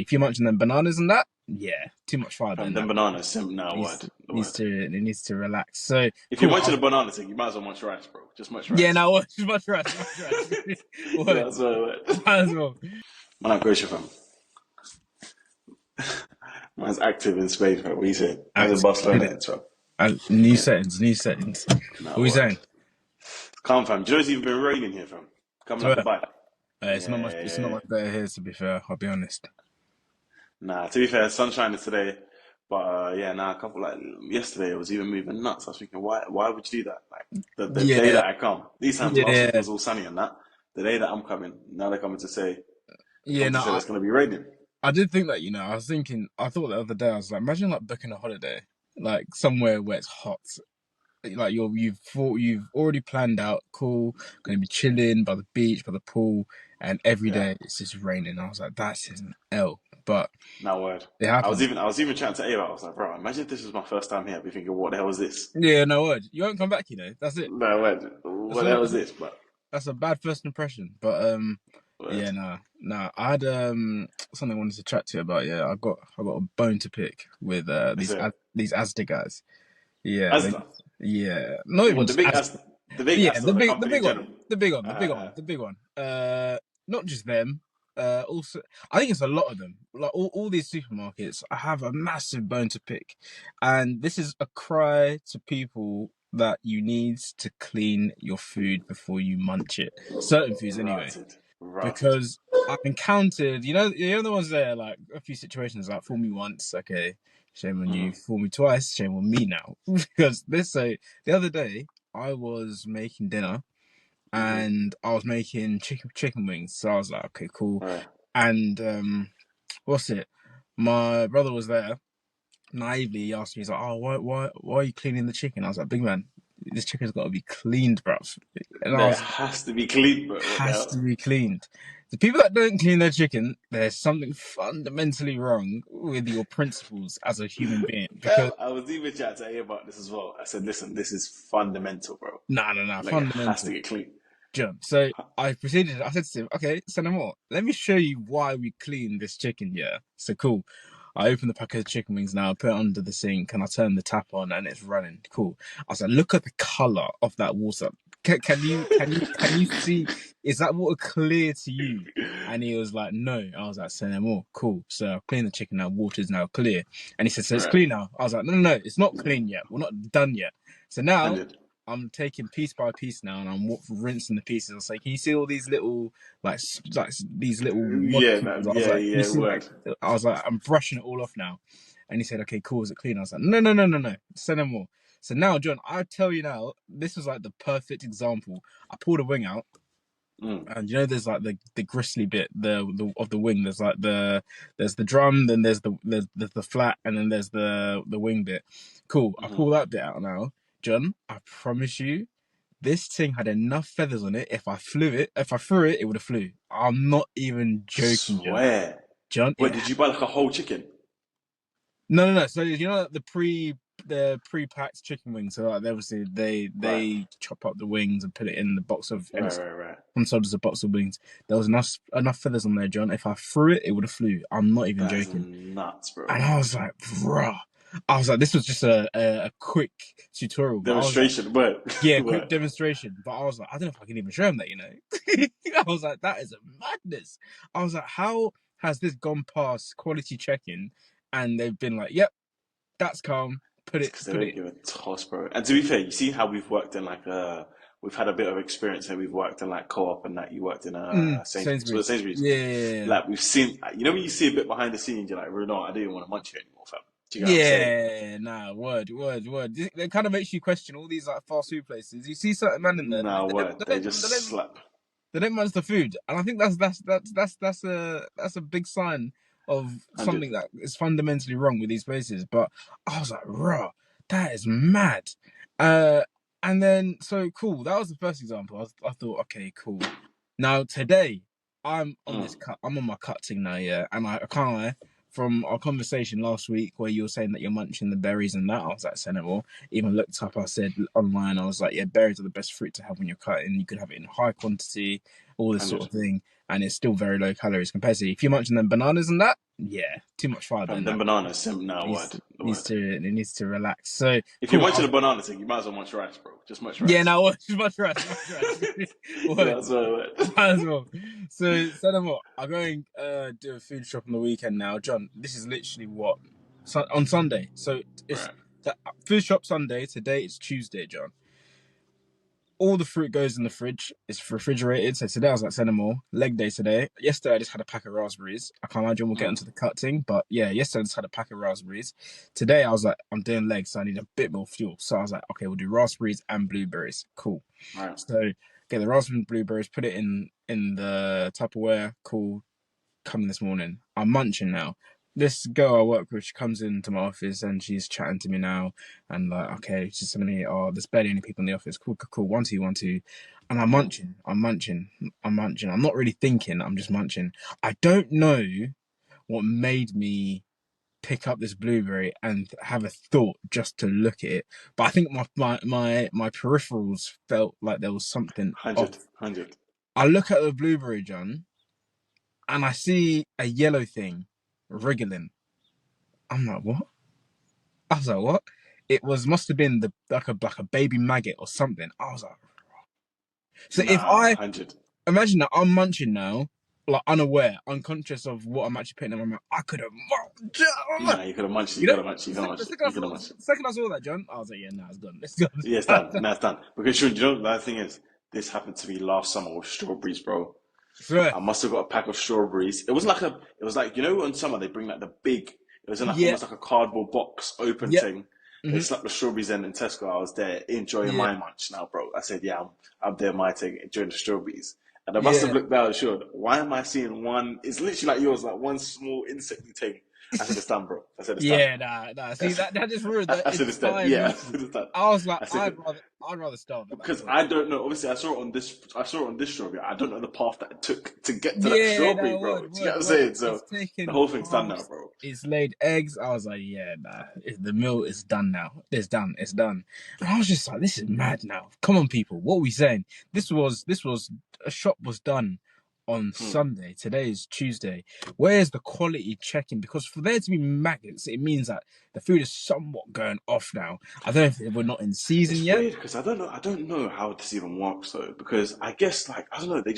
If you're munching them bananas and that, yeah, too much fiber From in them that. bananas, no Needs word, to, the needs word. to it needs to relax. So If you're cool. munching a banana thing, you might as well munch rice, bro. Just munch Yeah, rice. no, much rice, much rice. Yeah, Word, that's what word. might as well. Man, I'm Gosha fam. Man's active in Spain, fam. What you saying? Man's in Active, Barcelona, did it. it's fam. New settings, new settings. No What are you word. saying? Calm, fam. Do you know it's even been raining here, fam? Coming like a Swear. bite. It's not Yeah, much. yeah, It's yeah, not yeah. much better here, to be fair. I'll be honest. Nah, to be fair, sunshine is today. But yeah, nah, a couple like yesterday it was even moving nuts. I was thinking, why would you do that? Like the day Yeah, that I come. These times last week it yeah, was all sunny and that. The day that I'm coming, now they're coming to say they yeah. come to No, say that it's gonna be raining. I did think that. I was thinking. I thought the other day. I was like, imagine like booking a holiday, like somewhere where it's hot. Like you've already planned out. Cool, gonna be chilling by the beach, by the pool, and every Yeah. day it's just raining. I was like, that's an L. But No word. it I was happens. even I was even chatting to Ava. I was like, bro, imagine if this was my first time here. I'd be thinking, what the hell is this? Yeah, no word. You won't come back. That's it. No word. That's What the all. hell is this? But That's a bad first impression. But yeah, word. nah. I had something I wanted to chat to you about. Yeah, I got a bone to pick with Is it these Asda guys. Yeah, Asda? yeah, not even What the just big Asda. Asda? The big Yeah, Asda, the the company in big one, general. the big one, the big Uh, one, the big one. Not just them. Also, I think it's a lot of them. Like all these supermarkets, I have a massive bone to pick, and this is a cry to people that you need to clean your food before you munch it. Certain foods, anyway, rotted, rotted. because I've encountered, the ones there, like a few situations, like fool me once, okay, shame on you. Mm-hmm. Fool me twice, shame on me now. Because the other day I was making dinner Mm-hmm. and I was making chicken wings. So I was like, okay, cool. Right. And what's it? My brother was there. Naively, he asked me, he's like, oh, why are you cleaning the chicken? I was like, big man, this chicken's got to be cleaned, bruv. And I There was has to be clean, bro. What the has to hell? be cleaned. The people that don't clean their chicken, there's something fundamentally wrong with your principles as a human being. Because Fam, I was even chatting to A about this as well. I said, listen, this is fundamental, bro. nah, Like, it has to fundamental, get clean. John. So I proceeded. I said to him, "Okay, send them more. Let me show you why we clean this chicken. Yeah, so cool." I open the packet of chicken wings now, put it under the sink, and I turn the tap on, and it's running. Cool. I was like, "Look at the color of that water. Can you see? Is that water clear to you?" And he was like, "No." I was like, "Send them more." Cool. So I clean the chicken now. Water is now clear. And he said, "So it's Right. clean now." I was like, "No, it's not clean yet. We're not done yet." So now And I'm taking piece by piece now, and I'm rinsing the pieces. I was like, "Can you see all these little these little yeah, molecules?" man. I was Yeah, like, "You yeah, see, word. I'm brushing it all off now." And he said, "Okay, cool. Is it clean?" I was like, "No, no. Send them more." So now, John, I tell you now, this was like the perfect example. I pulled a wing out, Mm. and there's like the gristly bit the of the wing. There's the drum, then there's the flat, and then there's the wing bit. Cool. I Hmm. pull that bit out now, John. I promise you, this thing had enough feathers on it. If I threw it, it would have flew. I'm not even joking, John. Swear. John, Wait, did you buy like a whole chicken? no. So the pre-packed chicken wings. So like obviously Right. they chop up the wings and put it in the box of and Right, it's right, right. some sold as a box of wings. There was enough feathers on there, John. If I threw it, it would have flew. I'm not even That is joking. nuts, bro. And I was like, bruh. I was like, this was just a quick tutorial, but I was like, Demonstration. Word. yeah, quick Word. demonstration. But I was like, I don't know if I can even show him that, I was like, that is a madness. I was like, how has this gone past quality checking? And they've been like, yep, that's calm. It's because they Put don't it. give a toss, bro. And to be fair, you see how we've worked in like we've had a bit of experience here. We've worked in like co-op and that you worked in Sainsbury's. Well, Sainsbury's. Sainsbury's. Yeah. Like we've seen, when you see a bit behind the scenes, you're like, Renault, I don't even want to munch you anymore, fam. Do you get what I'm saying? Yeah, nah, word. It kind of makes you question all these like fast food places. You see certain men in there, No word. They just slap. they don't manage the food, and I think that's a big sign of 100. something that is fundamentally wrong with these places. But I was like, raw, that is mad. Uh, and then so cool. That was the first example. I thought, okay, cool. Now today, I'm on this Mm, cut. I'm on my cutting now, yeah, and I can't lie. From our conversation last week, where you were saying that you're munching the berries and that, I was at Senegal. Even looked up, I said online, I was like, yeah, berries are the best fruit to have when you're cutting. You could have it in high quantity, all this sort 100. of thing, and it's still very low calories compared to if you're munching them bananas and that. Yeah, too much fiber From in them that. bananas, no Needs word, to, the needs word. to it needs to relax. So If you're cool. munching a banana thing, you might as well munch rice, bro. Just munch Yeah, rice. now what? Much rice, much rice. You Word, know, that's what I word. might as well. So, Senamo, I'm going do a food shop on the weekend now. John, this is literally what on Sunday. So it's Right. the food shop Sunday. Today it's Tuesday, John. All the fruit goes in the fridge. It's refrigerated. So today I was like, send them all. Leg day today. Yesterday I just had a pack of raspberries. I can't imagine we'll get Mm. into the cut thing, but yeah, yesterday I just had a pack of raspberries. Today I was like, I'm doing legs, so I need a bit more fuel. So I was like, okay, we'll do raspberries and blueberries. Cool. Right. So get the raspberries and blueberries, put it in the Tupperware. Cool. Coming this morning. I'm munching now. This girl I work with, she comes into my office and she's chatting to me now. And like, okay, she's telling me, oh, there's barely any people in the office. Cool, cool, cool. 1, 2, 1, 2. And I'm Mm. munching. I'm munching. I'm munching. I'm not really thinking. I'm just munching. I don't know what made me pick up this blueberry and have a thought just to look at it. But I think my peripherals felt like there was something off. 100, 100. I look at the blueberry, John, and I see a yellow thing wriggling. I'm like, what? I was like, what? It was must have been the like a baby maggot or something. I was like, so if Nah, I 100. imagine that I'm munching now, like unaware, unconscious of what I'm actually putting in my mouth, I could have, Nah, you could have munched it. You you know, could have munched it. You could have the munched it. second I You could have thought, munched it. the second I saw that, John, I was like, yeah, nah, it's gone. It's gone. Yeah, it's done. Nah, it's done. Because sure, you know, the thing is, this happened to me last summer with strawberries, bro. Swear. I must have got a pack of strawberries. It was like, you know, in summer they bring like the big, it was in like Yeah, almost like a cardboard box open yeah, thing. They hmm, slapped the strawberries in Tesco. I was there enjoying yeah, my munch now, bro. I said, yeah, I'm there, my thing, enjoying the strawberries. And I must have yeah. looked down and showed, why am I seeing one? It's literally like yours, like one small insecty thing. I said, it's done, bro. I said, it's done. Yeah, nah. See That's, that just ruined the I said, it's done. entire Yeah, I meeting. said, it's done. I was like, I said, I'd rather starve at that because point. I don't know. Obviously, I saw it on this strawberry. I don't know the path that it took to get to that Yeah, strawberry, no, bro. word, Do you get word, what I'm word. saying? It's So the taken whole thing's done now, paths. bro. It's laid eggs. I was like, yeah, nah. The meal is done now. It's done. It's done. And I was just like, this is mad now. Come on, people. What are we saying? This was a shop was done on Hmm. Sunday. Today is Tuesday. Where's the quality checking? Because for there to be maggots, it means that the food is somewhat going off now. I don't know if we're not in season It's yet. weird because I don't know. I don't know how this even works though. Because I guess like I don't know. They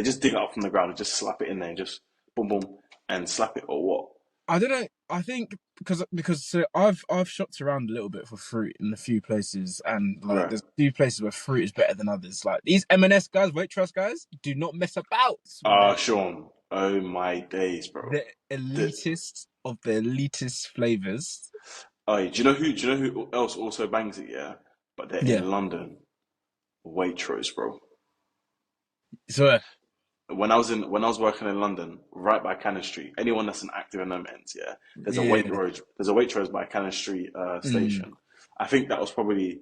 just dig it up from the ground and just slap it in there and just boom boom and slap it or what? I don't know. I think because so I've shopped around a little bit for fruit in a few places, and like Right. there's a few places where fruit is better than others. Like these M&S guys, Waitrose guys, do not mess about with Ah, their Sean. Oh my days, bro. the The, elitist of the elitist flavors. oh, do you know who? Do you know who else also bangs it? Yeah, but they're Yeah. in London. Waitrose, bro. So When I was working in London, right by Cannon Street, anyone that's an active in them ends, yeah. yeah. There's a Waitrose by Cannon Street Mm, station. I think that was probably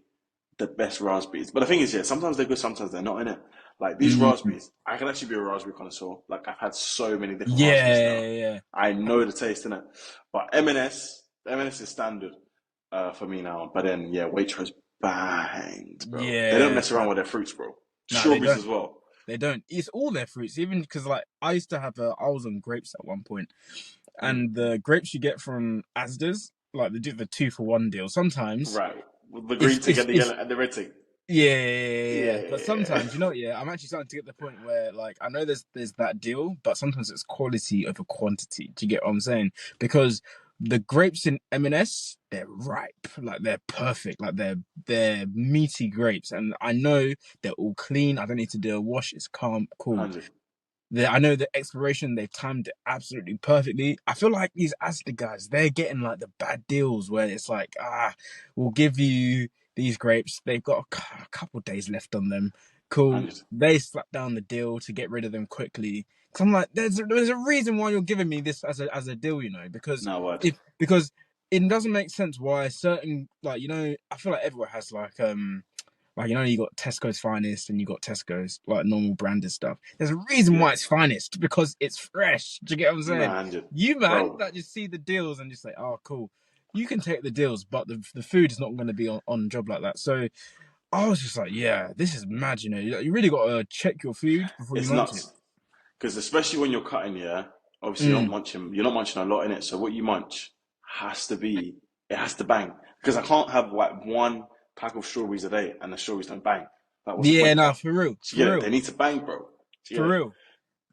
the best raspberries. But the thing is, yeah, sometimes they're good, sometimes they're not in it. Like these mm, raspberries, I can actually be a raspberry connoisseur. Like I've had so many different raspberries now. yeah. I know the taste in it. But M&S is standard for me now. But then yeah, Waitrose bangs, bro. They don't Yeah. mess around with their fruits, bro. No, they Strawberries don't. as well. They don't. It's all their fruits, even because like I used to have I was on grapes at one point, Mm. and the grapes you get from Asda's, like they do the 2 for 1 deal. Sometimes Right. With the green it's tick and the it's yellow and the red tick. yeah. But Yeah. sometimes you know, yeah, I'm actually starting to get the point where like I know there's that deal, but sometimes it's quality over quantity. Do you get what I'm saying? Because the grapes in M&S, they're ripe, like they're perfect, like they're meaty grapes, and I know they're all clean. I don't need to do a wash. It's calm, cool. 100. I know the expiration, they've timed it absolutely perfectly. I feel like these Asda guys, they're getting like the bad deals where it's like, we'll give you these grapes. They've got a couple days left on them. Cool. 100. They slap down the deal to get rid of them quickly. Cause I'm like, there's a reason why you're giving me this as a deal, because No word. because it doesn't make sense why certain like I feel like everyone has like you got Tesco's finest and you got Tesco's like normal branded stuff. There's a reason Yeah. why it's finest because it's fresh. Do you get what I'm Nah, saying? 100. You man Bro, that just see the deals and just say, oh cool, you can take the deals, but the food is not going to be on job like that. So I was just like, yeah, this is mad. You really got to check your food before you it's munch it. nuts. Because especially when you're cutting, yeah, Obviously, Mm. you're not munching a lot in it. So what you munch it has to bang. Because I can't have like one pack of strawberries a day and the strawberries don't bang. Like, what's the Yeah, point? no, for real, Do you for get it? They real, need to bang, bro. Do you for get it? real.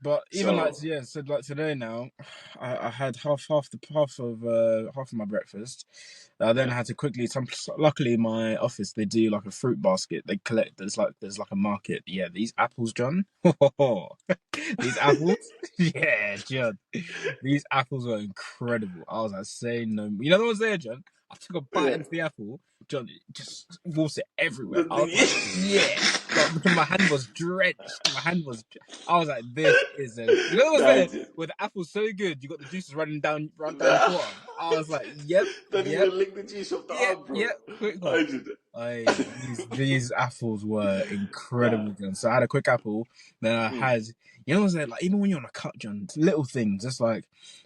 But even like So, yeah, so like today now, I had half of my breakfast. I then yeah, had to quickly. Luckily, my office they do like a fruit basket. They collect. There's like a market. Yeah, these apples, John. These apples. Yeah, John. These apples are incredible. I was like saying no. You know what was there, John? I took a bite yeah. into the apple, John. It just water everywhere. I was like, yeah. Because my hand was drenched. My hand was. I was like, this isn't. You know what was Nah, there? Where the apple's so good, you got the juices running down your nah. forearm. I was like, yep, Don't yep, even lick the juice off the yep, arm, bro. yep. Quick one. I did it. These apples were Nah. incredible, John. So I had a quick apple. Then I Mm, had, you know, what was there like even when you're on a cut, John, little things. Just like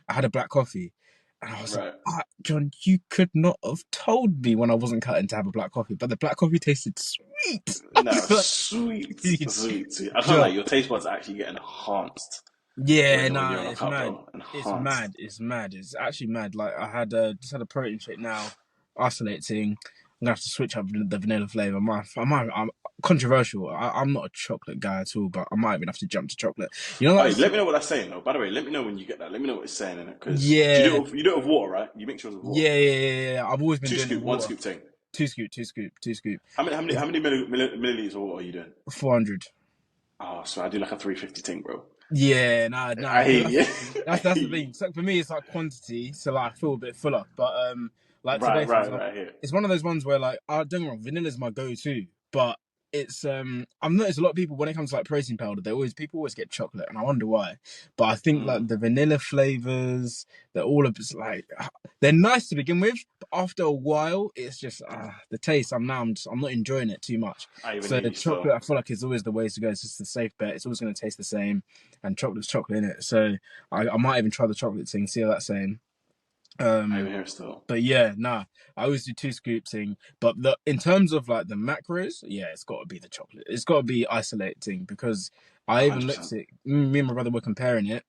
I had a black coffee, and I was like, right. John, you could not have told me when I wasn't cutting to have a black coffee, but the black coffee tasted sweet. I No, was like, sweet, dude, sweet, sweet. I can't John. lie, your taste buds actually get enhanced Yeah, when nah, you're on a it's cut, mad. bro. It's Enhanced. mad. It's mad. It's actually mad. Like I had just had a protein shake now, isolating. I'm gonna have to switch up the vanilla flavor. I'm controversial. I'm not a chocolate guy at all, but I might even have to jump to chocolate. You know, Oh, like let me know what that's saying though. By the way, let me know when you get that. Let me know what it's saying in it. Because yeah, you do it with water, right? You mix yours with water. yeah. I've always been Two doing it scoop, with one water. scoop thing. Two scoop. How It's many milliliters of water are you doing? 400. Oh, so I do like a 350 thing, bro. Yeah, nah, I because hear you. I that's hear the you. thing. So for me, it's like quantity, so like I feel a bit fuller. But like today, Right, for right, example, right here. it's one of those ones where like, don't get me wrong, vanilla's my go-to, but it's I've noticed a lot of people when it comes to like protein powder, people always get chocolate, and I wonder why. But I think Mm, like the vanilla flavors, they're all of like they're nice to begin with, but after a while, it's just the taste. I'm not enjoying it too much. I even So hear the you still. chocolate, I feel like is always the way to go. It's just a safe bet. It's always going to taste the same, and chocolate's chocolate in it. So I might even try the chocolate thing, see how that's saying. I even Um, hear still. but yeah, nah, I always do two scoops thing. But in terms of like the macros, yeah, it's got to be the chocolate. It's got to be isolating because I even looked 100%. at me and my brother were comparing it.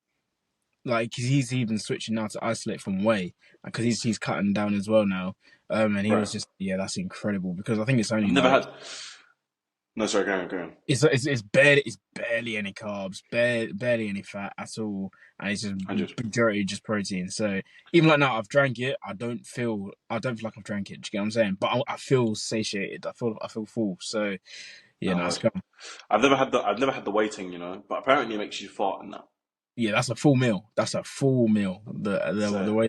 Like 'cause he's even switching now to isolate from whey because he's cutting down as well now. And he Right. was just yeah, that's incredible because I think it's only I've never like had. No, sorry, go on. it's barely any carbs, barely any fat at all, and it's just 100. majority just protein. So even like now, I've drank it. I don't feel like I've drank it. Do you get what I'm saying? But I feel satiated. I feel full. So yeah, No, no, it's word. come. I've never had the waiting, but apparently it makes you fart and that. Yeah, that's a full meal. That's a full meal. The So, way,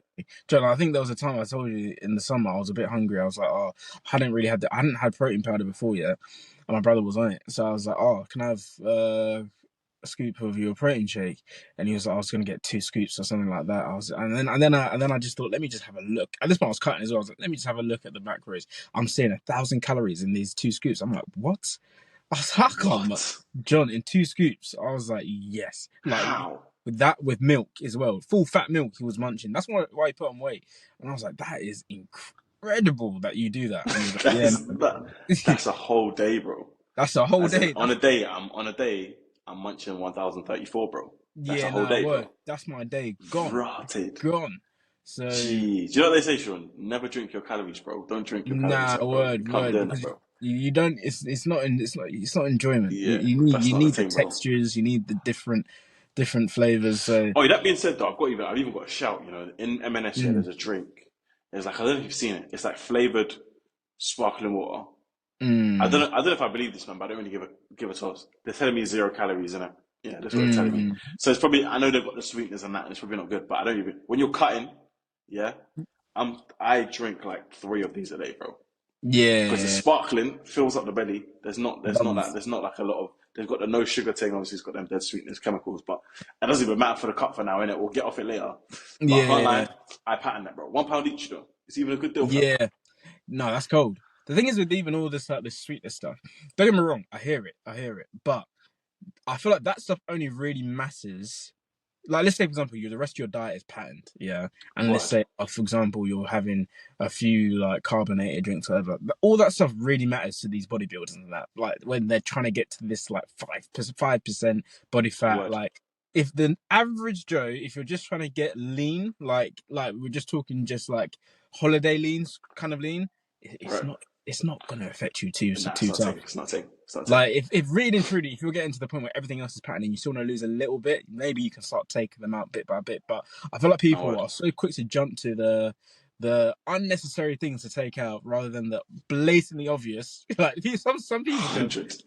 John. I think there was a time I told you in the summer I was a bit hungry. I was like, oh, I hadn't had protein powder before yet, and my brother was on it. So I was like, oh, can I have a scoop of your protein shake? And he was like, I was gonna get two scoops or something like that. And then I just thought, let me just have a look. At this point, I was cutting as well. I was like, let me just have a look at the macros. I'm seeing 1,000 calories in these two scoops. I'm like, what? I was like, I can't, what? John, in two scoops. I was like, yes, like How? with milk as well, full fat milk. He was munching. That's why he put on weight. And I was like, that is incredible that you do that. And he was like, yeah, That's no. that. That's a whole day, bro. That's a whole As in, day. That's on a day, I'm munching 1034, bro. That's a yeah, whole nah, day, word. bro. That's my day gone, Rotted. gone. So Jeez. You know what they say, Sean? Never drink your calories, bro. Don't drink your calories nah, up, bro. You word, can't be word, doing that, because bro. you don't. It's not enjoyment. You, Yeah, you need that's you not the need the thing, bro. textures. You need the different flavors. So Oh, that being said, though, I've even got a shout. In M&S, yeah, mm, there's a drink. There's like I don't know if you've seen it. It's like flavored sparkling water. mm, I don't know if I believe this, man, but I don't really give a toss. They're telling me 0 calories in it. Yeah, that's what they're telling me. mm, So it's probably I know they've got the sweeteners and that, and it's probably not good. But I don't even when you're cutting, yeah, I drink like 3 of these a day, bro. Because the yeah, sparkling fills up the belly. doubles. There's not like a lot of. They've got the no sugar thing. Obviously, it's got them dead sweeteners, chemicals, but it doesn't even matter for the cup for now, innit? We'll get off it later. But I can't Yeah, lie, I pattern that, bro. £1 each, though. It's even a good deal, fam. yeah. No, that's cold. The thing is with even all this like this sweetness stuff. Don't get me wrong. I hear it. But I feel like that stuff only really matters. Like, let's say, for example, the rest of your diet is patterned, yeah, and let's Word. say, for example, you're having a few like carbonated drinks, whatever. All that stuff really matters to these bodybuilders and that. Like when they're trying to get to this like 5% body fat, Word. like if the average Joe, if you're just trying to get lean, like we're just talking just like holiday leans kind of lean, it's Right. not gonna affect you too Nah, it's too not tough. ting. It's not ting. It's not ting. Like if really and truly, if you're getting to the point where everything else is patterning, you still want to lose a little bit, maybe you can start taking them out bit by bit. But I feel like No people word. are so quick to jump to the unnecessary things to take out rather than the blatantly obvious. Like some people just 100.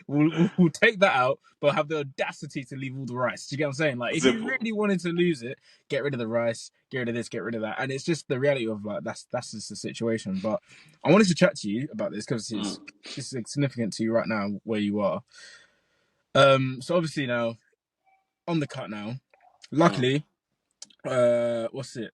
will take that out, but have the audacity to leave all the rice. Do you get what I'm saying? Like if you Simple. really wanted to lose it, get rid of the rice, get rid of this, get rid of that, and it's just the reality of like that's just the situation. But I wanted to chat to you about this because Mm. it's significant to you right now where you are. So obviously now on the cut now. Mm. Luckily, what's it?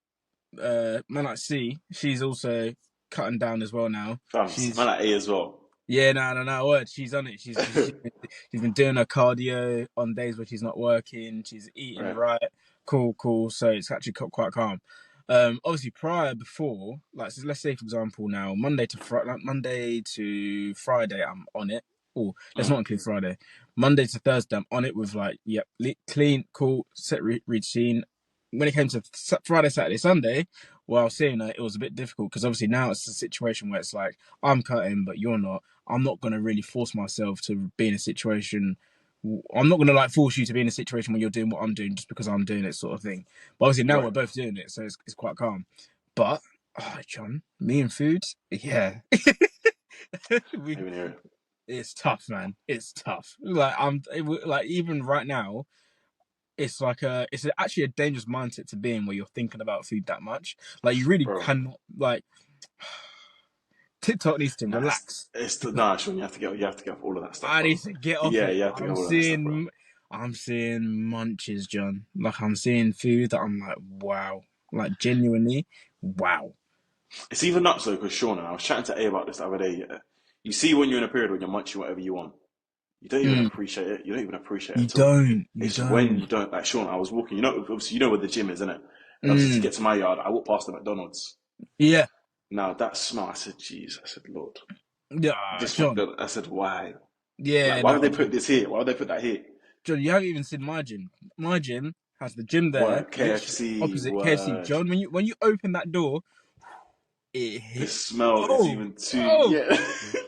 Man like C, she's also cutting down as well now. Fams, man She's at A as well. yeah, no, word. She's on it. She's been doing her cardio on days where she's not working. She's eating Right. right. Cool. So it's actually quite calm. Obviously prior before, like so let's say for example now Monday to Friday, I'm on it. Oh, let's Mm. not include Friday. Monday to Thursday, I'm on it with like yep, clean, cool, set routine. When it came to Friday, Saturday, Sunday, well, I was saying that it was a bit difficult because obviously now it's a situation where it's like I'm cutting, but you're not. I'm not going to really force myself to be in a situation. I'm not going to like force you to be in a situation where you're doing what I'm doing just because I'm doing it, sort of thing. But obviously now we're Right. both doing it, so it's quite calm. But oh, John, me and food, yeah, we, Even here. it's tough, man. It's tough. Like like even right now, it's actually a dangerous mindset to be in where you're thinking about food that much. Like you really Bro. cannot like TikTok needs to Nah, relax it's the because nah, Sean, you have to get off all of that stuff, I bro. need to get off Yeah, it. you have to get off all of that stuff, bro. I'm seeing munches, John. Like I'm seeing food that I'm like, wow. Like genuinely, wow. It's even nuts though, because Sean, and I was chatting to A about this the other day. Yeah? You see, when you're in a period when you're munching whatever you want, you don't even Mm, appreciate it. You don't even appreciate it you at all. don't. You It's when don't. you don't. Like Sean, I was walking. You know, obviously, you know where the gym is, isn't it? And obviously, to Mm, get to my yard, I walked past the McDonald's. yeah. Now that smell, I said, "Jeez," I said, "Lord, Yeah, this John. McDonald's." I said, "Why? Yeah, Like, why would no, they put this here? Why would they put that here?" John, you haven't even seen my gym. My gym has the gym there, Word, literally KFC, opposite KFC. word. John, when you open that door, it The hit. smell is Oh, even too. oh. Yeah,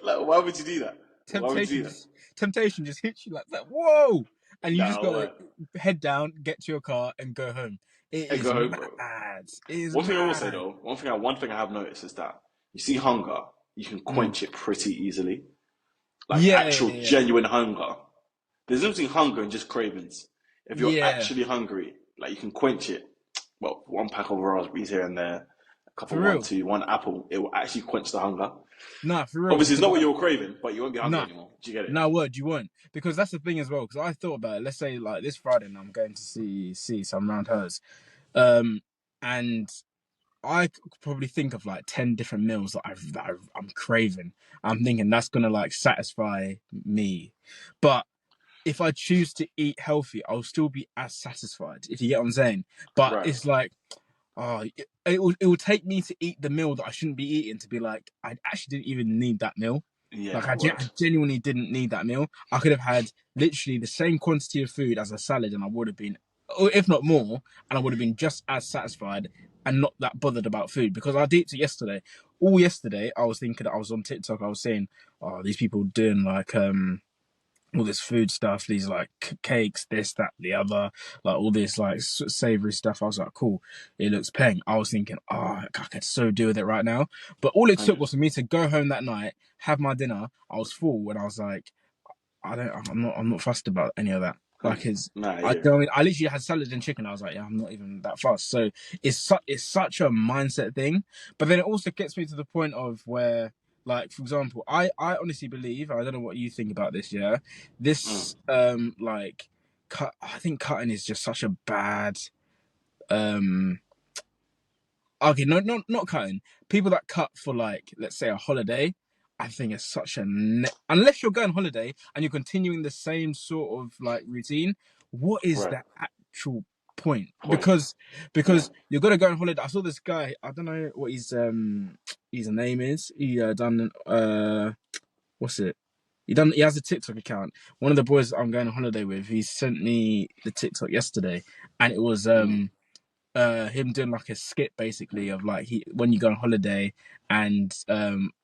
like, why would you do that? Why would you temptation do that? just temptation just hits you like that. Whoa! And you just Nah, gotta word. head down, get to your car, and go home. It Hey, is go home, bro. mad. It is One thing I will say mad. though, one thing I have noticed is that you see hunger, you can Mm. quench it pretty easily. Like Yeah, actual genuine hunger. There's nothing hunger and just cravings. If you're yeah. actually hungry, like you can quench it. Well, one pack of raspberries here and there, a couple, For one, real. two, one apple. It will actually quench the hunger. Nah, for real. Obviously, it's Because not what you're craving, but you won't be hungry nah, anymore. Do you get it? nah, word you won't. Because that's the thing as well. Because I thought about it. Let's say like this Friday, and I'm going to see some round hers. And I could probably think of like 10 different meals I'm craving. I'm thinking that's gonna like satisfy me, but if I choose to eat healthy, I'll still be as satisfied, if you get what I'm saying. But Right. it's like, oh, it will take me to eat the meal that I shouldn't be eating to be like, I actually didn't even need that meal. Like, Yeah, I word. genuinely didn't need that meal. I could have had literally the same quantity of food as a salad, and I would have been, or if not more, and I would have been just as satisfied and not that bothered about food. Because I deeped it yesterday. All yesterday, I was thinking, I was on TikTok, I was saying, oh, these people doing like, all this food stuff, these like cakes, this, that, the other, like all this like savory stuff. I was like, cool, it looks peng. I was thinking, oh, I could so do with it right now. But all it took 100. was for me to go home that night, have my dinner. I was full, and I was like, I'm not fussed about any of that. Like, 100. it's, Nah, I yeah. don't, I literally had salad and chicken. I was like, yeah, I'm not even that fussed. So it's such a mindset thing. But then it also gets me to the point of where, like, for example, I honestly believe, I don't know what you think about this, yeah. Mm. This, like, I think cutting is just such a bad, um, okay, no, not cutting. People that cut for like, let's say a holiday, I think it's such a unless you're going holiday and you're continuing the same sort of like routine. What is Right. the actual point? Point. Because Yeah. you're gonna go on holiday. I saw this guy. I don't know what his name is. He done what's it? He has a TikTok account. One of the boys I'm going on holiday with, he sent me the TikTok yesterday, and it was Mm. him doing like a skit basically of like he when you go on holiday and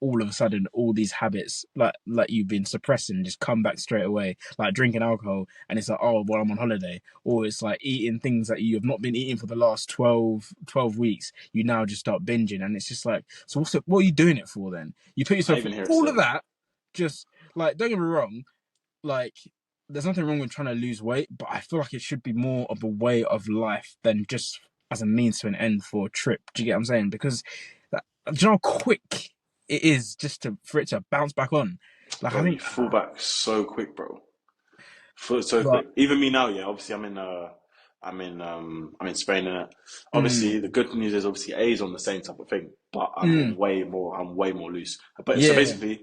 all of a sudden all these habits like you've been suppressing just come back straight away, like drinking alcohol, and it's like, oh well, I'm on holiday. Or it's like eating things that you have not been eating for the last 12 weeks, you now just start binging, and it's just like, so what are you doing it for then? You put I yourself through even hear it all of said. that, just like, don't get me wrong, like there's nothing wrong with trying to lose weight, but I feel like it should be more of a way of life than just as a means to an end for a trip. Do you get what I'm saying? Because do you know how quick it is just for it to bounce back on? Like I Bro, you think, fall back so quick, bro. So but quick. Even me now, yeah. Obviously, I'm in Spain, innit? Obviously, the mm, good news is obviously A's on the same type of thing, but mm, I'm way more loose. But so yeah, basically,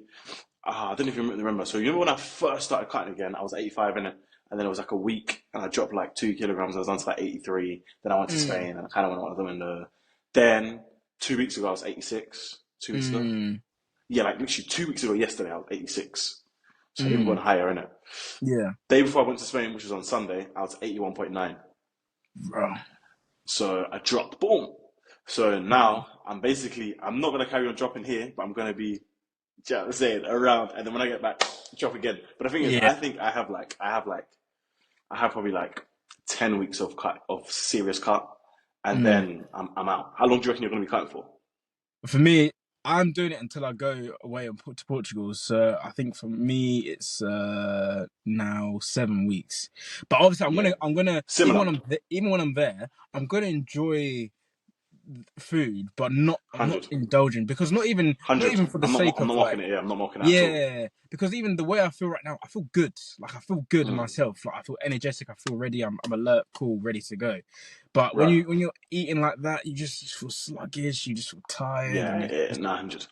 I don't know if you remember. So you remember when I first started cutting again, I was 85 in it, and then it was like a week, and I dropped like 2 kilograms. I was down to like 83. Then I went to mm, Spain, and I kind of went on the window. Then 2 weeks ago, I was 86. 2 weeks ago, mm, yeah, like literally 2 weeks ago yesterday, I was 86. So even mm, going higher in it. yeah, Day before I went to Spain, which was on Sunday, I was 81.9. bro. So I dropped, boom. So now I'm not gonna carry on dropping here, but I'm gonna be, you know what I'm saying, around, and then when I get back, drop again. But the thing is, Yeah. I think I have probably like 10 weeks of serious cut, and Mm. then I'm out. How long do you reckon you're gonna be cutting for? For me, I'm doing it until I go away to Portugal. So I think for me, it's now 7 weeks. But obviously, Yeah, I'm gonna similar, even when I'm there, I'm gonna enjoy food, but not I'm not 100, indulging because not 100. even for the sake I'm of not like, mocking it. Yeah, I'm not mocking it at all. yeah, because even the way I feel right now, I feel good. Like I feel good in Mm, myself. Like I feel energetic. I feel ready. I'm alert, cool, ready to go. But right. when you're eating like that, you just feel sluggish. You just feel tired, and Yeah, it's yeah, just, 900.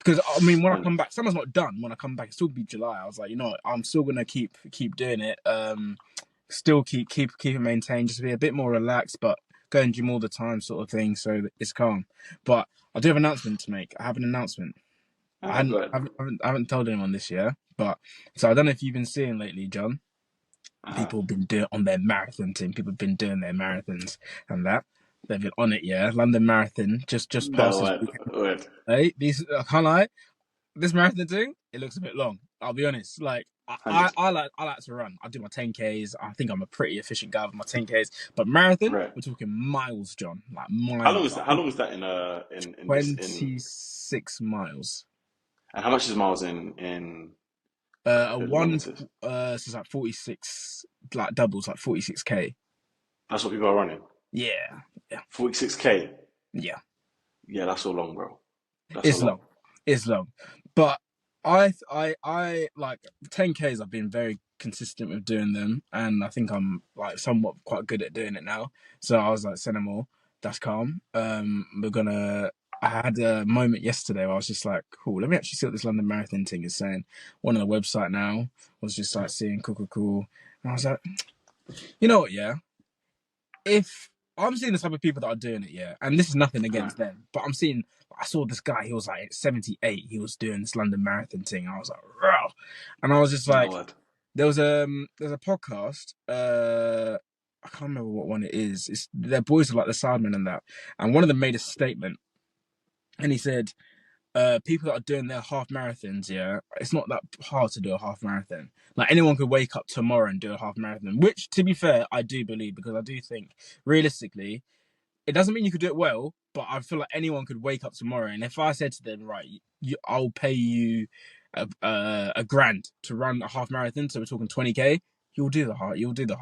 because I mean, when I come 100. back, summer's not done. When I come back, it'll still be July. I was like, you know what, I'm still gonna keep doing it. Still keep it maintained. Just be a bit more relaxed, but go and gym all the time, sort of thing. So that it's calm. But I do have an announcement to make. I have an announcement. Ah, go ahead. I haven't told anyone this year, but so I don't know if you've been seeing lately, John. Uh-huh. People have been doing on their marathon team. People have been doing their marathons and that. They've been on it, yeah. London Marathon just No, passed this word, weekend. word. Hey, these I can't lie, this marathon thing, it looks a bit long. I'll be honest. Like 100. I like to run. I do my 10Ks. I think I'm a pretty efficient guy with my 10Ks. But marathon, Right. we're talking miles, John. Like How long miles. is I that? How think long is that in this in 26 miles. and how much is miles A in one limited? so it's like 46, like doubles, like 46K. That's what people are running. Yeah, yeah, 46K. yeah. Yeah, that's so long, bro. That's so It's long. long. It's long. But I like 10Ks. I've been very consistent with doing them, and I think I'm like somewhat quite good at doing it now. So I was like, send them all. That's calm. We're gonna. I had a moment yesterday where I was just like, cool. Let me actually see what this London Marathon thing is saying. One on the website now was just like seeing cool, and I was like, you know what? Yeah, if I'm seeing the type of people that are doing it, yeah, and this is nothing Right. against them, but I saw this guy, he was like 78, he was doing this London Marathon thing. I was like, "Rah." And I was just No like, word. there's a podcast, I can't remember what one it is. It's their boys are like the Sidemen and that. And one of them made a statement and he said, people that are doing their half marathons, yeah, it's not that hard to do a half marathon. Like anyone could wake up tomorrow and do a half marathon, which to be fair, I do believe because I do think realistically, it doesn't mean you could do it well, but I feel like anyone could wake up tomorrow and if I said to them, right, I'll pay you a grand to run a half marathon, so we're talking 20K. You'll do the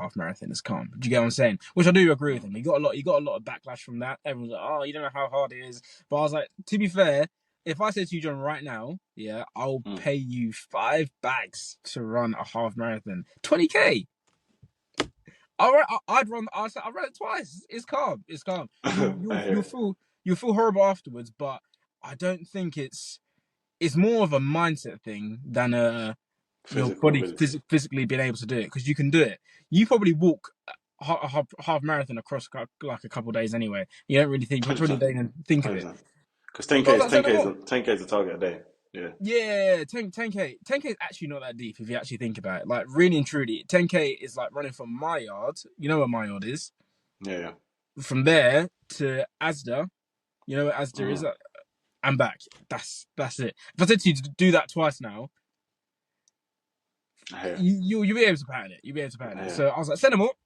half marathon. It's calm. Do you get what I'm saying? Which I do agree with him. He got a lot of backlash from that. Everyone's like, oh, you don't know how hard it is. But I was like, to be fair, if I said to you, John, right now, yeah, I'll Mm. pay you 5 bags to run a half marathon, 20K. All right, I'd run. I ran it twice. It's calm. It's calm. I hear it. You'll feel horrible afterwards, but I don't think it's more of a mindset thing than your Physical body ability. physically being able to do it because you can do it. You probably walk half marathon across like a couple of days anyway. You don't really think. You probably 100%. don't even think of it. 100%. Because 10K What is was that 10K saying is more? a 10K is a target a day. Yeah. Yeah, 10K. 10K is actually not that deep if you actually think about it. Like, really and truly, 10K is like running from my yard. You know where my yard is? Yeah, yeah. From there to Asda. You know where Asda is? Mm. And back. That's it. If I said to you to do that twice now, Yeah. you'll be able to pattern it. You'll be able to pattern it. Yeah. So I was like, send them all.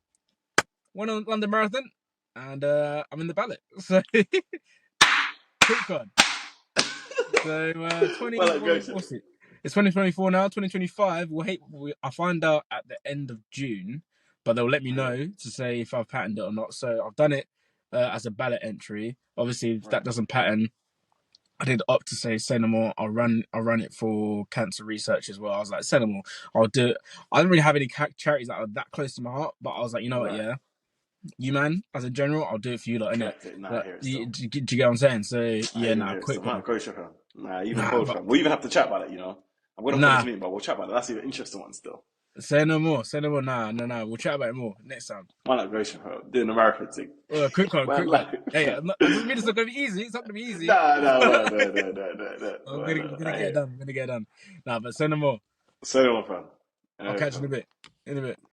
Went on London Marathon, and I'm in the ballot. So quick one. So 20 Well, like, go, what's it? It's 2024 now. 2025. I find out at the end of June, but they'll let me yeah. know to say if I've patterned it or not. So I've done it as a ballot entry. Obviously, if that Right. doesn't pattern, I did opt to say say no more. I'll run it for cancer research as well. I was like, say no more. I'll do it. I don't really have any charities that are that close to my heart, but I was like, you know what, Right. yeah, you man, as a general, I'll do it for you, like, innit? Collect it. Nah, I Like, hear it do still. you get what I'm saying? So I yeah, even nah, hear it still. quick Man, one. go show fam. Nah, even Nah, cold but fam. We'll even have to chat about it, you know. I'm gonna put this nah, meeting, but we'll chat about it. That's even interesting one still. say no more. Say no more. Nah, no, no. We'll chat about it more next time. Why not go show fam? Doing the marathon thing. Quick one, Man, quick one. like, Hey, that doesn't mean it's not gonna be easy. It's not gonna be easy. nah, nah, man, no, no, no, no, no. Man, I'm no. gonna I get hear it it. done. I'm gonna get it done. Nah, but say no more. So, fam. I'll catch you in a Fam. bit. In a bit.